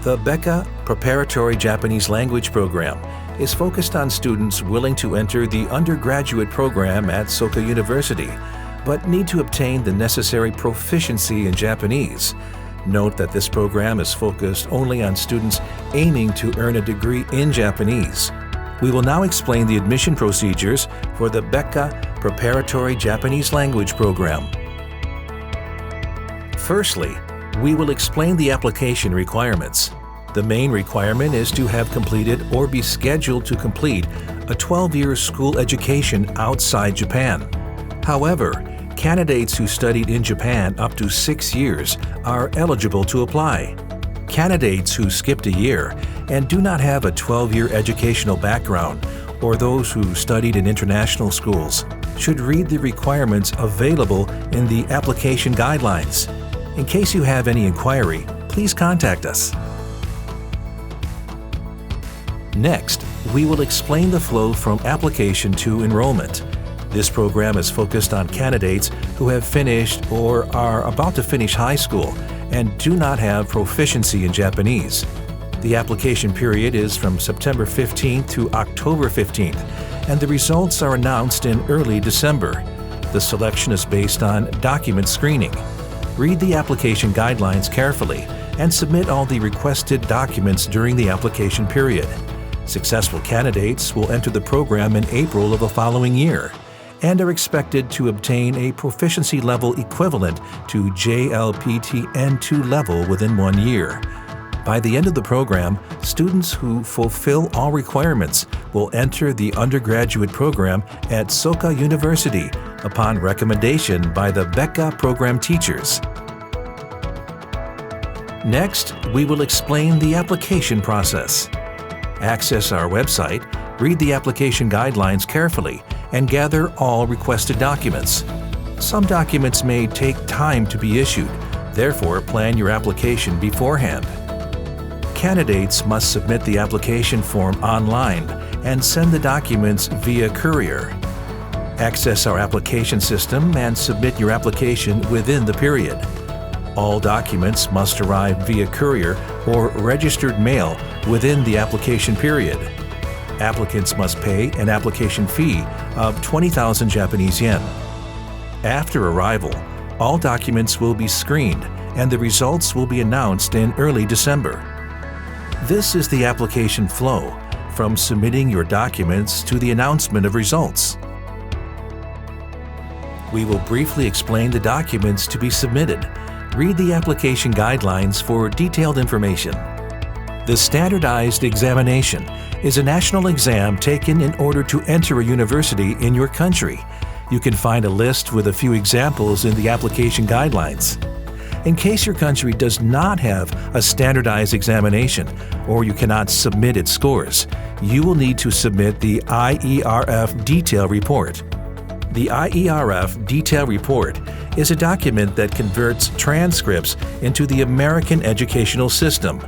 The Bekka Preparatory Japanese Language Program is focused on students willing to enter the undergraduate program at Soka University, but need to obtain the necessary proficiency in Japanese. Note that this program is focused only on students aiming to earn a degree in Japanese. We will now explain the admission procedures for the Bekka Preparatory Japanese Language Program. Firstly, we will explain the application requirements. The main requirement is to have completed or be scheduled to complete a 12-year school education outside Japan. However, candidates who studied in Japan up to 6 years are eligible to apply. Candidates who skipped a year and do not have a 12-year educational background, or those who studied in international schools, should read the requirements available in the application guidelines. In case you have any inquiry, please contact us. Next, we will explain the flow from application to enrollment. This program is focused on candidates who have finished or are about to finish high school and do not have proficiency in Japanese. The application period is from September 15th to October 15th, and the results are announced in early December. The selection is based on document screening. Read the application guidelines carefully and submit all the requested documents during the application period. Successful candidates will enter the program in April of the following year and are expected to obtain a proficiency level equivalent to JLPT N2 level within 1 year. By the end of the program, students who fulfill all requirements will enter the undergraduate program at Soka University upon recommendation by the Bekka program teachers. Next, we will explain the application process. Access our website, read the application guidelines carefully, and gather all requested documents. Some documents may take time to be issued, therefore plan your application beforehand. Candidates must submit the application form online and send the documents via courier. Access our application system and submit your application within the period. All documents must arrive via courier or registered mail within the application period. Applicants must pay an application fee of 20,000 Japanese yen. After arrival, all documents will be screened and the results will be announced in early December. This is the application flow, from submitting your documents to the announcement of results. We will briefly explain the documents to be submitted. Read the application guidelines for detailed information. The standardized examination is a national exam taken in order to enter a university in your country. You can find a list with a few examples in the application guidelines. In case your country does not have a standardized examination or you cannot submit its scores, you will need to submit the IERF Detail Report. The IERF Detail Report is a document that converts transcripts into the American educational system.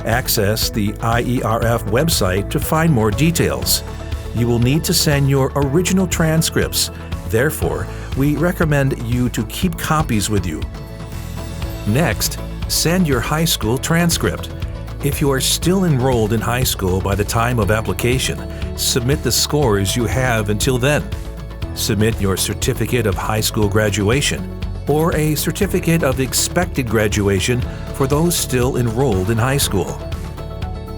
Access the IERF website to find more details. You will need to send your original transcripts. Therefore, we recommend you to keep copies with you. Next, send your high school transcript. If you are still enrolled in high school by the time of application, submit the scores you have until then. Submit your certificate of high school graduation or a certificate of expected graduation for those still enrolled in high school.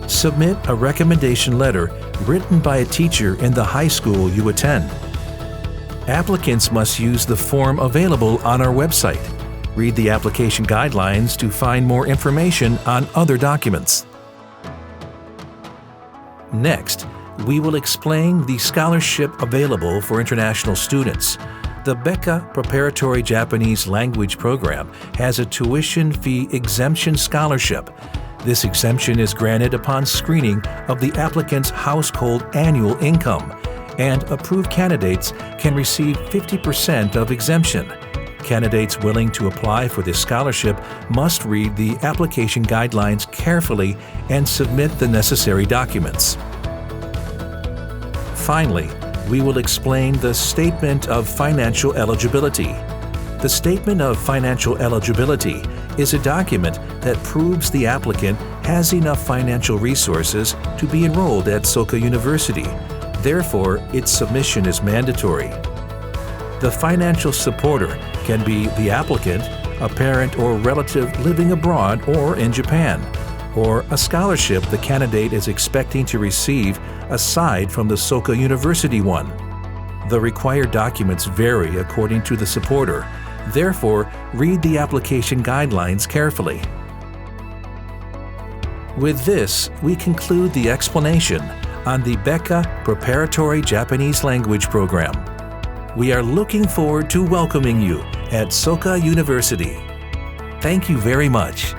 Submit a recommendation letter written by a teacher in the high school you attend. Applicants must use the form available on our website. Read the application guidelines to find more information on other documents. Next, we will explain the scholarship available for international students. The Bekka Preparatory Japanese Language Program has a tuition fee exemption scholarship. This exemption is granted upon screening of the applicant's household annual income, and approved candidates can receive 50% of exemption. Candidates willing to apply for this scholarship must read the application guidelines carefully and submit the necessary documents. Finally, we will explain the Statement of Financial Eligibility. The Statement of Financial Eligibility is a document that proves the applicant has enough financial resources to be enrolled at Soka University. Therefore, its submission is mandatory. The financial supporter can be the applicant, a parent or relative living abroad or in Japan, or a scholarship the candidate is expecting to receive aside from the Soka University one. The required documents vary according to the supporter. Therefore, read the application guidelines carefully. With this, we conclude the explanation on the Bekka Preparatory Japanese Language Program. We are looking forward to welcoming you at Soka University. Thank you very much.